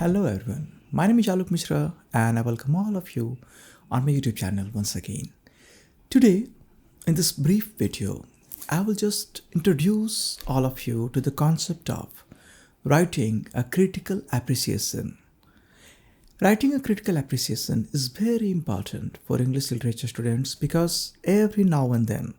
Hello everyone, my name is Alok Mishra and I welcome all of you on my YouTube channel once again. Today, in this brief video, I will just introduce all of you to the concept of writing a critical appreciation. Writing a critical appreciation is very important for English literature students because every now and then,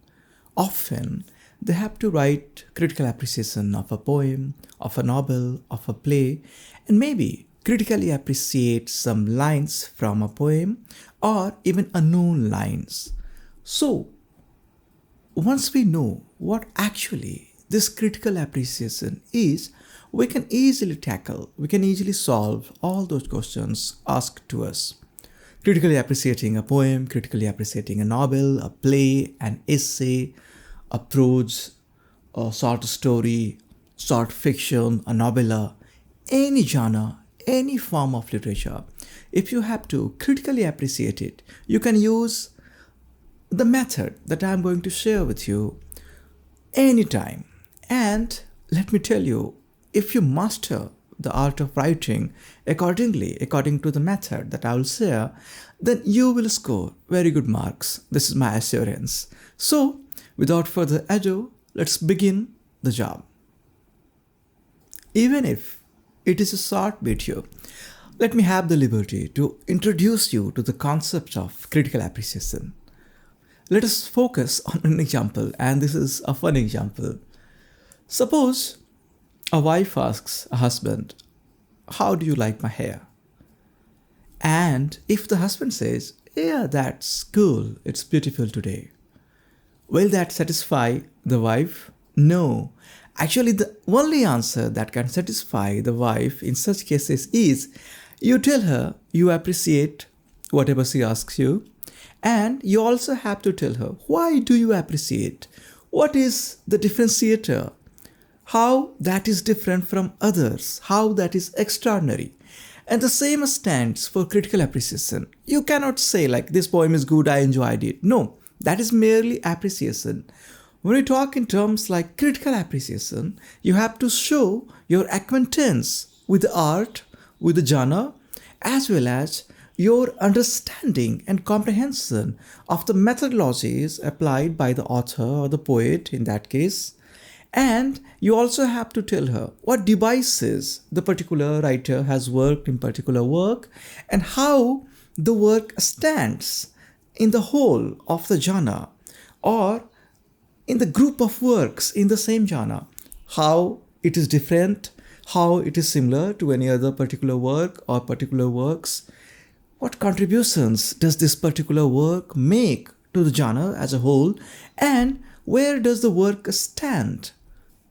often, they have to write critical appreciation of a poem, of a novel, of a play, and maybe critically appreciate some lines from a poem or even unknown lines. So, once we know what actually this critical appreciation is, we can easily solve all those questions asked to us. Critically appreciating a poem, critically appreciating a novel, a play, an essay, a prose, a short story, short fiction, a novella, any genre, any form of literature. If you have to critically appreciate it, you can use the method that I'm going to share with you anytime. And let me tell you, if you master the art of writing according to the method that I will share, then you will score very good marks. This is my assurance. So, without further ado, let's begin the job. Even if it is a short video, let me have the liberty to introduce you to the concept of critical appreciation. Let us focus on an example, and this is a fun example. Suppose a wife asks a husband, "How do you like my hair?" And if the husband says, "Yeah, that's cool, it's beautiful today," will that satisfy the wife? No. Actually, the only answer that can satisfy the wife in such cases is you tell her you appreciate whatever she asks you, and you also have to tell her why do you appreciate, what is the differentiator, how that is different from others, how that is extraordinary. And the same stands for critical appreciation. You cannot say like, "This poem is good, I enjoyed it." No, that is merely appreciation. When we talk in terms like critical appreciation, you have to show your acquaintance with the art, with the genre, as well as your understanding and comprehension of the methodologies applied by the author or the poet in that case. And you also have to tell her what devices the particular writer has worked in particular work and how the work stands in the whole of the genre or in the group of works in the same genre, how it is different, how it is similar to any other particular work or particular works, what contributions does this particular work make to the genre as a whole, and where does the work stand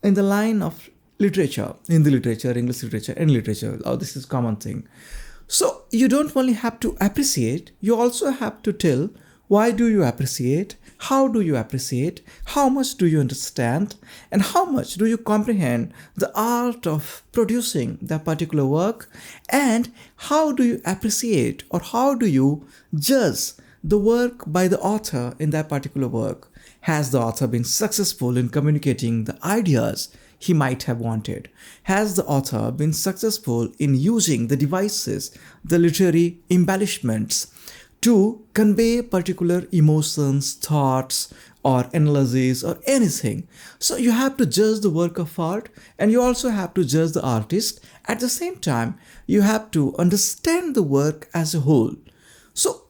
in the line of literature, Hindi literature, English literature, and literature. Oh, this is a common thing. So you don't only have to appreciate, you also have to tell why do you appreciate, how do you appreciate, how much do you understand, and how much do you comprehend the art of producing that particular work, and how do you appreciate or how do you judge the work by the author in that particular work. Has the author been successful in communicating the ideas he might have wanted? Has the author been successful in using the devices, the literary embellishments to convey particular emotions, thoughts, or analysis or anything? So you have to judge the work of art and you also have to judge the artist. At the same time, you have to understand the work as a whole. So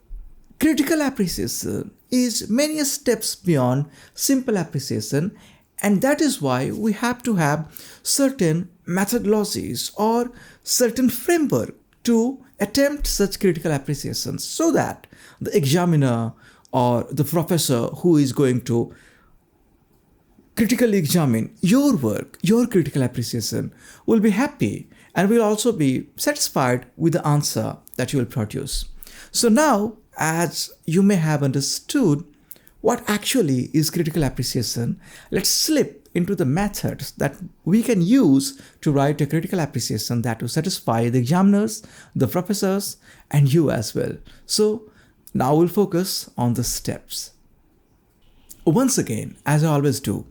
critical appreciation is many steps beyond simple appreciation, and that is why we have to have certain methodologies or certain framework to attempt such critical appreciations so that the examiner or the professor who is going to critically examine your work, your critical appreciation, will be happy and will also be satisfied with the answer that you will produce. So now, as you may have understood what actually is critical appreciation, let's slip into the methods that we can use to write a critical appreciation that will satisfy the examiners, the professors, and you as well. So now we'll focus on the steps. Once again, as I always do,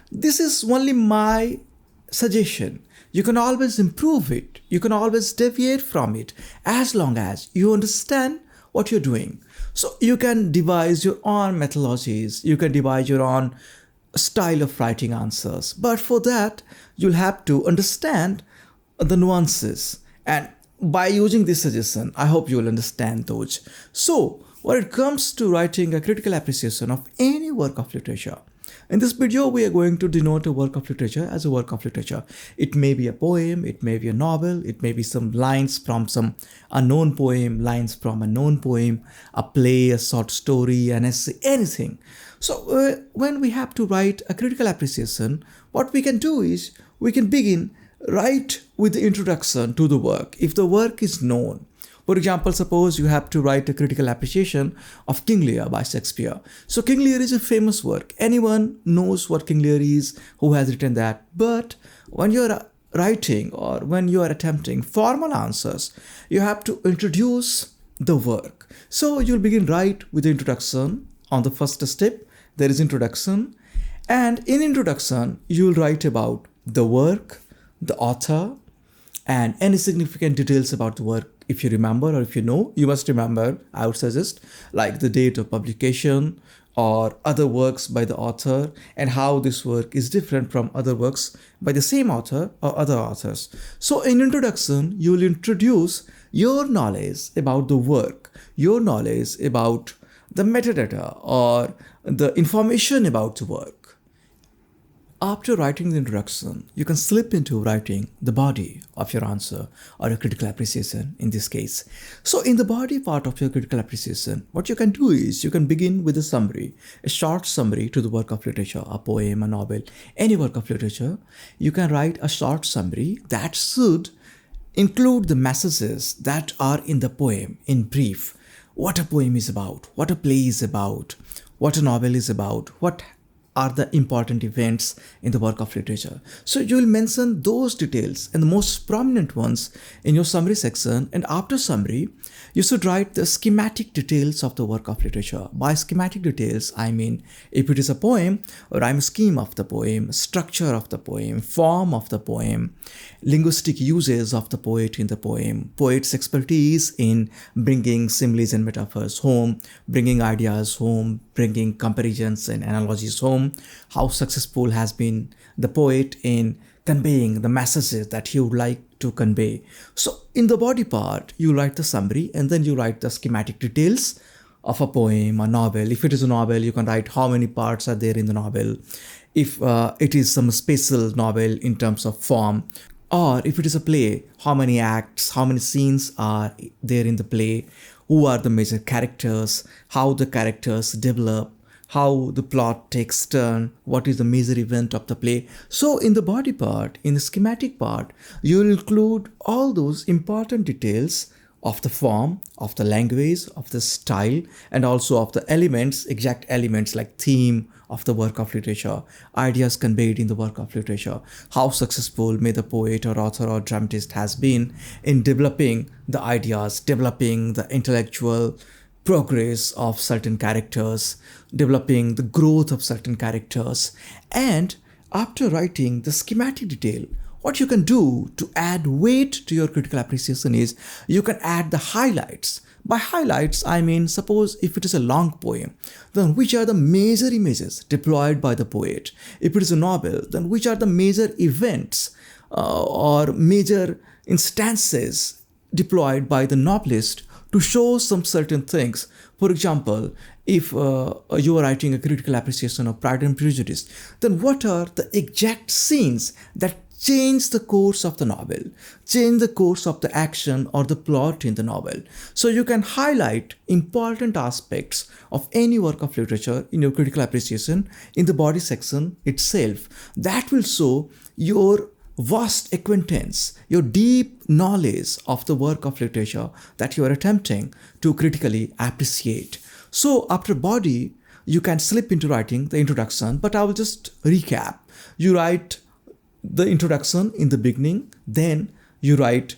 this is only my suggestion. You can always improve it. You can always deviate from it as long as you understand what you're doing. So you can devise your own methodologies. You can devise your own style of writing answers. But for that, you'll have to understand the nuances. And by using this suggestion, I hope you'll understand those. So when it comes to writing a critical appreciation of any work of literature, in this video, we are going to denote a work of literature as a work of literature. It may be a poem, it may be a novel, it may be some lines from some unknown poem, lines from a known poem, a play, a short story, an essay, anything. So when we have to write a critical appreciation, what we can do is we can begin right with the introduction to the work. If the work is known, for example, suppose you have to write a critical appreciation of King Lear by Shakespeare. So King Lear is a famous work. Anyone knows what King Lear is, who has written that. But when you're writing or when you are attempting formal answers, you have to introduce the work. So you'll begin right with the introduction. On the first step, there is introduction. And in introduction, you'll write about the work, the author, and any significant details about the work. If you remember or if you know, you must remember, I would suggest, like the date of publication or other works by the author and how this work is different from other works by the same author or other authors. So in introduction, you will introduce your knowledge about the work, your knowledge about the metadata or the information about the work. After writing the introduction, you can slip into writing the body of your answer or a critical appreciation in this case. So in the body part of your critical appreciation, what you can do is you can begin with a summary, a short summary to the work of literature, a poem, a novel, any work of literature. You can write a short summary that should include the messages that are in the poem in brief. What a poem is about, what a play is about, what a novel is about, what are the important events in the work of literature. So you will mention those details and the most prominent ones in your summary section. And after summary, you should write the schematic details of the work of literature. By schematic details, I mean if it is a poem, rhyme scheme of the poem, structure of the poem, form of the poem, linguistic uses of the poet in the poem, poet's expertise in bringing similes and metaphors home, bringing ideas home, bringing comparisons and analogies home, how successful has been the poet in conveying the messages that he would like to convey. So in the body part, you write the summary and then you write the schematic details of a poem, a novel. If it is a novel, you can write how many parts are there in the novel. If it is some special novel in terms of form, or if it is a play, how many acts, how many scenes are there in the play, who are the major characters, how the characters develop, how the plot takes turn, what is the major event of the play. So in the body part, in the schematic part, you will include all those important details of the form, of the language, of the style, and also of the elements, exact elements like theme of the work of literature, ideas conveyed in the work of literature, how successful may the poet or author or dramatist has been in developing the ideas, developing the intellectual progress of certain characters, developing the growth of certain characters. And after writing the schematic detail, what you can do to add weight to your critical appreciation is you can add the highlights. By highlights, I mean, suppose if it is a long poem, then which are the major images deployed by the poet? If it is a novel, then which are the major events or major instances deployed by the novelist to show some certain things. For example, if you are writing a critical appreciation of Pride and Prejudice, then what are the exact scenes that change the course of the novel, change the course of the action or the plot in the novel? So you can highlight important aspects of any work of literature in your critical appreciation in the body section itself. That will show your vast acquaintance, your deep knowledge of the work of literature that you are attempting to critically appreciate. So after body, you can slip into writing the introduction, but I will just recap. You write the introduction in the beginning, then you write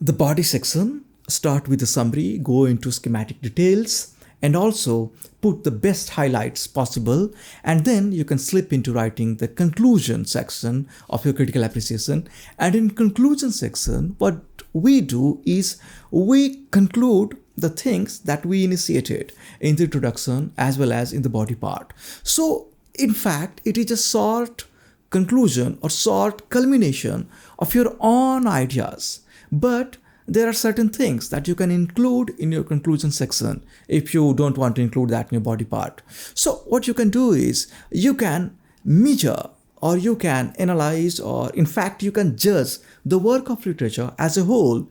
the body section, start with the summary, go into schematic details, and also put the best highlights possible, and then you can slip into writing the conclusion section of your critical appreciation. And in conclusion section, what we do is we conclude the things that we initiated in the introduction as well as in the body part. So in fact, it is a short conclusion or short culmination of your own ideas, but there are certain things that you can include in your conclusion section if you don't want to include that in your body part. So what you can do is you can measure, or you can analyze, or in fact you can judge the work of literature as a whole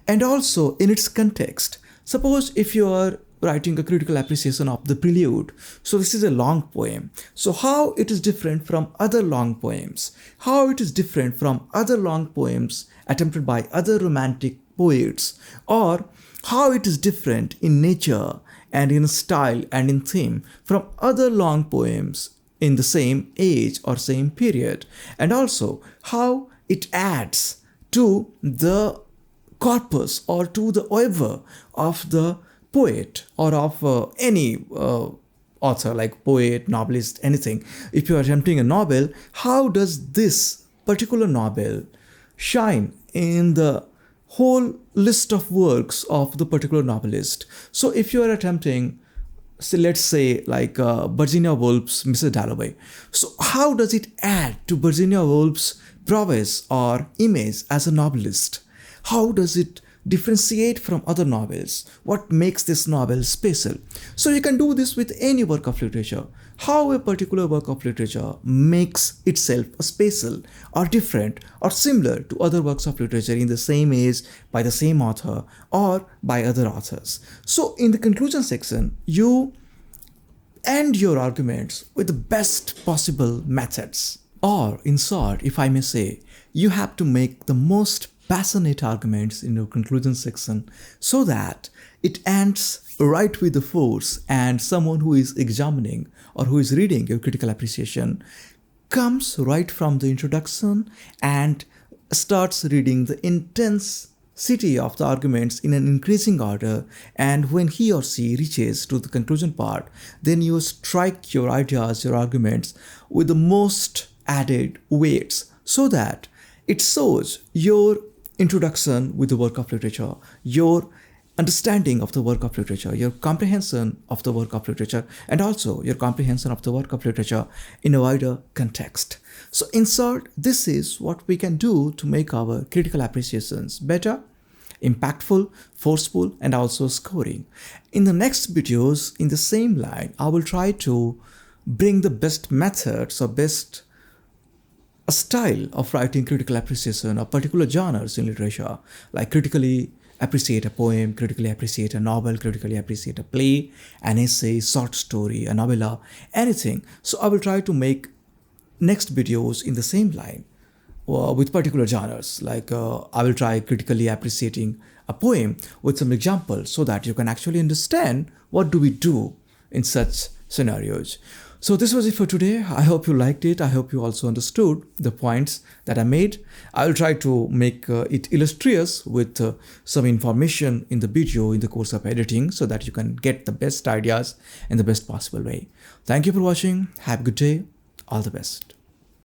and also in its context. Suppose if you are writing a critical appreciation of the prelude, so this is a long poem, so how it is different from other long poems, how it is different from other long poems attempted by other romantic poets, or how it is different in nature and in style and in theme from other long poems in the same age or same period, and also how it adds to the corpus or to the oeuvre of the poet or of any author, like poet, novelist, anything. If you are attempting a novel, how does this particular novel shine in the whole list of works of the particular novelist? So if you are attempting, so let's say like Virginia Woolf's Mrs. Dalloway, so how does it add to Virginia Woolf's prowess or image as a novelist? How does it differentiate from other novels? What makes this novel special? So you can do this with any work of literature. How a particular work of literature makes itself special or different or similar to other works of literature in the same age, by the same author or by other authors. So in the conclusion section, you end your arguments with the best possible methods. Or in short, if I may say, you have to make the most passionate arguments in your conclusion section so that it ends right with the force, and someone who is examining or who is reading your critical appreciation comes right from the introduction and starts reading the intensity of the arguments in an increasing order, and when he or she reaches to the conclusion part, then you strike your ideas, your arguments with the most added weights so that it shows your introduction with the work of literature, your understanding of the work of literature, your comprehension of the work of literature, and also your comprehension of the work of literature in a wider context. So in short, this is what we can do to make our critical appreciations better, impactful, forceful, and also scoring. In the next videos, in the same line, I will try to bring the best methods or best a style of writing critical appreciation of particular genres in literature, like critically appreciate a poem, critically appreciate a novel, critically appreciate a play, an essay, short story, a novella, anything. So I will try to make next videos in the same line with particular genres, like I will try critically appreciating a poem with some examples so that you can actually understand what do we do in such scenarios. So this was it for today. I hope you liked it. I hope you also understood the points that I made. I will try to make it illustrious with some information in the video in the course of editing so that you can get the best ideas in the best possible way. Thank you for watching. Have a good day. All the best.